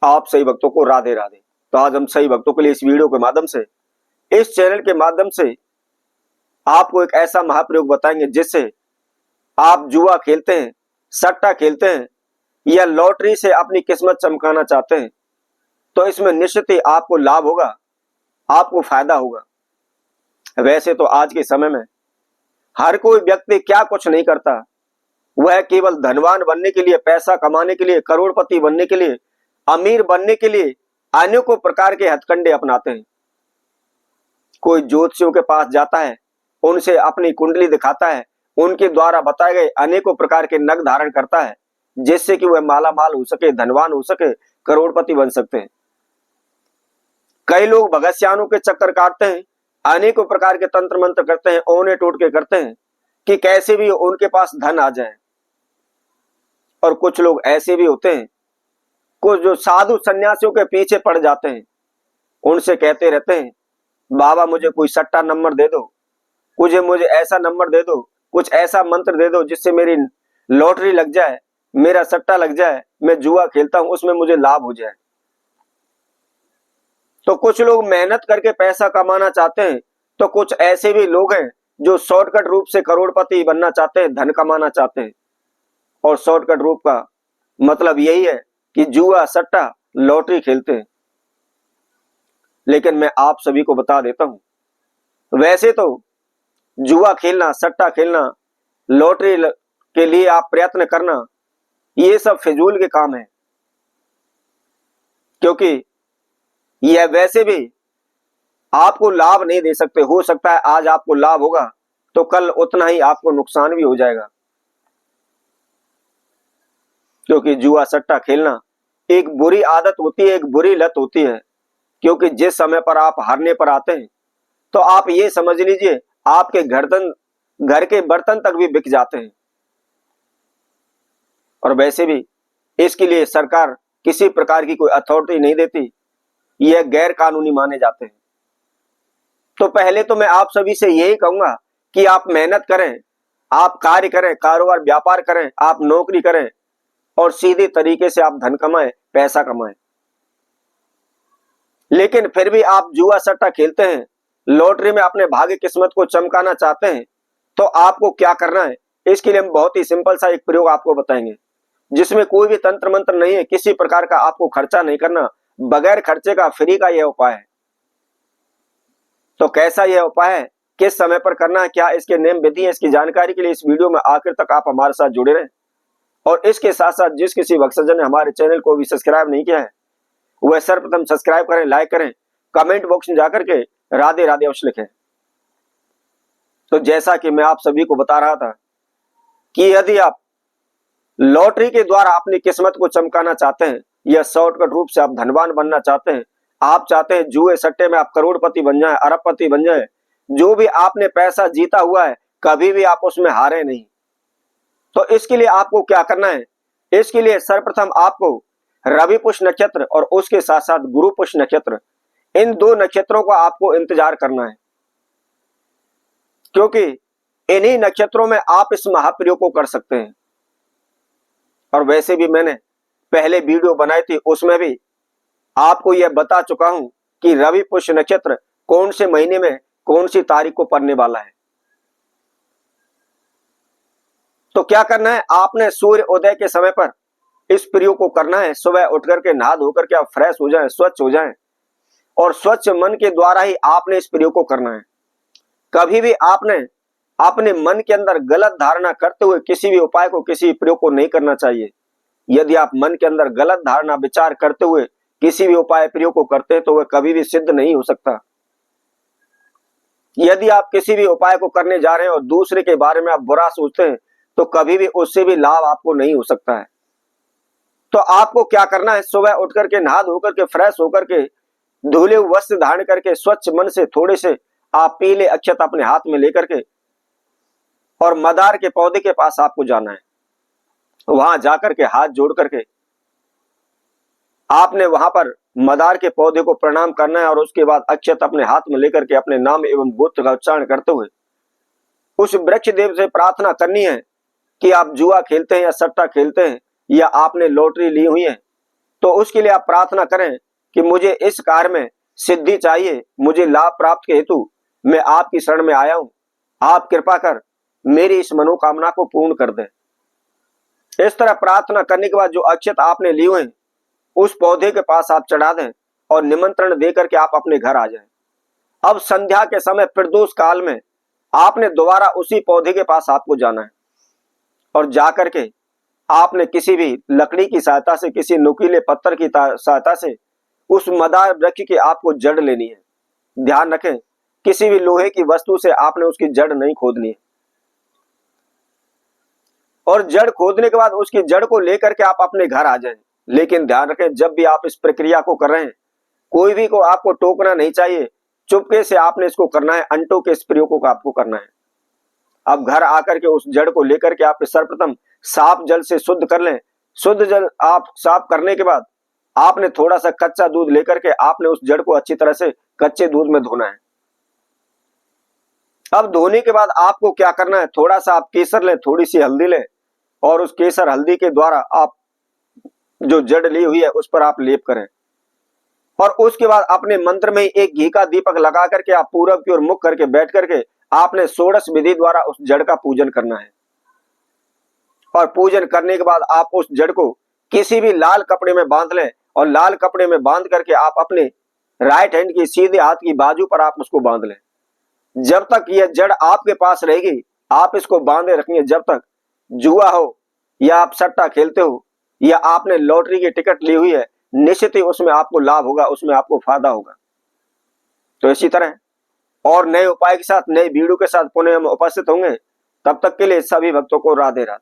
आप सही भक्तों को राधे राधे। तो आज हम सही भक्तों के लिए इस वीडियो के माध्यम से, इस चैनल के माध्यम से आपको एक ऐसा महाप्रयोग बताएंगे जिससे आप जुआ खेलते हैं, सट्टा खेलते हैं या लॉटरी से अपनी किस्मत चमकाना चाहते हैं, तो इसमें निश्चित ही आपको लाभ होगा, आपको फायदा होगा। वैसे तो आज के समय में हर कोई व्यक्ति क्या कुछ नहीं करता, वह केवल धनवान बनने के लिए, पैसा कमाने के लिए, करोड़पति बनने के लिए, अमीर बनने के लिए अनेकों प्रकार के हथकंडे अपनाते हैं। कोई ज्योतिषियों के पास जाता है, उनसे अपनी कुंडली दिखाता है, उनके द्वारा बताए गए अनेकों प्रकार के नग धारण करता है जिससे कि वह माला माल हो सके, धनवान हो सके, करोड़पति बन सकते हैं। कई लोग भगस्यानों के चक्कर काटते हैं, अनेकों प्रकार के तंत्र मंत्र करते हैं, ओने टोटके करते हैं कि कैसे भी उनके पास धन आ जाए। और कुछ लोग ऐसे भी होते हैं, कुछ जो साधु सन्यासियों के पीछे पड़ जाते हैं, उनसे कहते रहते हैं बाबा मुझे कोई सट्टा नंबर दे दो, मुझे ऐसा नंबर दे दो, कुछ ऐसा मंत्र दे दो जिससे मेरी लॉटरी लग जाए, मेरा सट्टा लग जाए, मैं जुआ खेलता हूं उसमें मुझे लाभ हो जाए। तो कुछ लोग मेहनत करके पैसा कमाना चाहते हैं, तो कुछ ऐसे भी लोग हैं जो शॉर्टकट रूप से करोड़पति बनना चाहते हैं, धन कमाना चाहते हैं। और शॉर्टकट रूप का मतलब यही है कि जुआ, सट्टा, लॉटरी खेलते हैं। लेकिन मैं आप सभी को बता देता हूं, वैसे तो जुआ खेलना, सट्टा खेलना, लॉटरी के लिए आप प्रयत्न करना, ये सब फिजूल के काम है। क्योंकि यह वैसे भी आपको लाभ नहीं दे सकते। हो सकता है आज आपको लाभ होगा तो कल उतना ही आपको नुकसान भी हो जाएगा। क्योंकि जुआ सट्टा खेलना एक बुरी आदत होती है, एक बुरी लत होती है। क्योंकि जिस समय पर आप हारने पर आते हैं तो आप ये समझ लीजिए आपके घर के बर्तन तक भी बिक जाते हैं। और वैसे भी इसके लिए सरकार किसी प्रकार की कोई अथॉरिटी नहीं देती, यह गैर कानूनी माने जाते हैं। तो पहले तो मैं आप सभी से यही कहूंगा कि आप मेहनत करें, आप कार्य करें, कारोबार व्यापार करें, आप नौकरी करें और सीधे तरीके से आप धन कमाएं, पैसा कमाएं। लेकिन फिर भी आप जुआ सट्टा खेलते हैं, लॉटरी में अपने भाग्य किस्मत को चमकाना चाहते हैं, तो आपको क्या करना है, इसके लिए हम बहुत ही सिंपल सा एक प्रयोग आपको बताएंगे जिसमें कोई भी तंत्र मंत्र नहीं है, किसी प्रकार का आपको खर्चा नहीं करना, बगैर खर्चे का फ्री का यह उपाय है। तो कैसा यह उपाय है, किस समय पर करना है, क्या इसके नियम विधि है, इसकी जानकारी के लिए इस वीडियो में आखिर तक आप हमारे साथ जुड़े रहें। और इसके साथ साथ जिस किसी भक्तजन ने हमारे चैनल को भी सब्सक्राइब नहीं किया है वह सर्वप्रथम सब्सक्राइब करें, लाइक करें, कमेंट बॉक्स में जाकर के राधे राधे अवश्य लिखें। तो जैसा कि मैं आप सभी को बता रहा था कि यदि आप लॉटरी के द्वारा अपनी किस्मत को चमकाना चाहते हैं या शॉर्टकट रूप से आप धनवान बनना चाहते हैं, आप चाहते हैं जुए सट्टे में आप करोड़पति बन जाएं, अरबपति बन जाएं, जो भी आपने पैसा जीता हुआ है कभी भी आप उसमें हारे नहीं। तो इसके लिए आपको क्या करना है, इसके लिए सर्वप्रथम आपको रवि पुष्य नक्षत्र और उसके साथ साथ गुरु पुष्य नक्षत्र, इन दो नक्षत्रों का आपको इंतजार करना है। क्योंकि इन्हीं नक्षत्रों में आप इस महाप्रयोग को कर सकते हैं। और वैसे भी मैंने पहले वीडियो बनाई थी, उसमें भी आपको यह बता चुका हूं कि रवि पुष्य नक्षत्र कौन से महीने में कौन सी तारीख को पड़ने वाला है। तो क्या करना है, आपने सूर्य उदय के समय पर इस प्रयोग को करना है। सुबह उठ करके नहा धोकर के आप फ्रेश हो जाएं, स्वच्छ हो जाएं और स्वच्छ मन के द्वारा ही आपने इस प्रयोग को करना है। कभी भी आपने अपने मन के अंदर गलत धारणा करते हुए किसी भी उपाय को, किसी प्रयोग को नहीं करना चाहिए। यदि आप मन के अंदर गलत धारणा विचार करते हुए किसी भी उपाय प्रयोग को करते हैं तो वह कभी भी सिद्ध नहीं हो सकता। यदि आप किसी भी उपाय को करने जा रहे हैं और दूसरे के बारे में आप बुरा सोचते हैं तो कभी भी उससे भी लाभ आपको नहीं हो सकता है। तो आपको क्या करना है, सुबह उठ करके नहा धोकर के फ्रेश होकर के धुले वस्त्र धारण करके स्वच्छ मन से थोड़े से आप पीले अक्षत अपने हाथ में लेकर के और मदार के पौधे के पास आपको जाना है। वहां जाकर के हाथ जोड़ करके आपने वहां पर मदार के पौधे को प्रणाम करना है और उसके बाद अक्षत अपने हाथ में लेकर के अपने नाम एवं गोत्र का उच्चारण करते हुए उस वृक्ष देव से प्रार्थना करनी है कि आप जुआ खेलते हैं या सट्टा खेलते हैं या आपने लॉटरी ली हुई है तो उसके लिए आप प्रार्थना करें कि मुझे इस कार्य में सिद्धि चाहिए, मुझे लाभ प्राप्त के हेतु मैं आपकी शरण में आया हूं, आप कृपा कर मेरी इस मनोकामना को पूर्ण कर दें। इस तरह प्रार्थना करने के बाद जो अक्षत आपने लिए हुए उस पौधे के पास आप चढ़ा दें और निमंत्रण दे करके आप अपने घर आ जाएं। अब संध्या के समय प्रदोष काल में आपने दोबारा उसी पौधे के पास आपको जाना है और जाकर के आपने किसी भी लकड़ी की सहायता से, किसी नुकीले पत्थर की सहायता से उस मदार वृक्ष की आपको जड़ लेनी है। ध्यान रखें, किसी भी लोहे की वस्तु से आपने उसकी जड़ नहीं खोदनी है। और जड़ खोदने के बाद उसकी जड़ को लेकर के आप अपने घर आ जाएं। लेकिन ध्यान रखें, जब भी आप इस प्रक्रिया को कर रहे हैं, कोई भी को आपको टोकना नहीं चाहिए, चुपके से आपने इसको करना है, अंटों के इस प्रयोग को आपको करना है। अब घर आकर के उस जड़ को लेकर के आप सर्वप्रथम साफ जल से शुद्ध कर लें। शुद्ध जल आप साफ करने के बाद आपने थोड़ा सा कच्चा दूध लेकर के आपने उस जड़ को अच्छी तरह से कच्चे दूध में धोना है। अब धोने के बाद आपको क्या करना है, थोड़ा सा आप केसर लें, थोड़ी सी हल्दी लें और उस केसर हल्दी के द्वारा आप जो जड़ ली हुई है उस पर आप लेप करें। और उसके बाद अपने मंत्र में एक घी का दीपक लगा करके आप पूरब की ओर मुख करके बैठ करके आपने षोडश विधि द्वारा उस जड़ का पूजन करना है। और पूजन करने के बाद आप उस जड़ को किसी भी लाल कपड़े में बांध लें और लाल कपड़े में बांध करके आप अपने राइट हैंड की सीधे हाथ की बाजू पर आप उसको बांध लें। जब तक यह जड़ आपके पास रहेगी आप इसको बांधे रखेंगे। जब तक जुआ हो या आप सट्टा खेलते हो या आपने लॉटरी की टिकट ली हुई है, निश्चित ही उसमें आपको लाभ होगा, उसमें आपको फायदा होगा। तो इसी तरह और नए उपाय के साथ, नए वीडियो के साथ पुनः हम उपस्थित होंगे। तब तक के लिए सभी भक्तों को राधे राधे।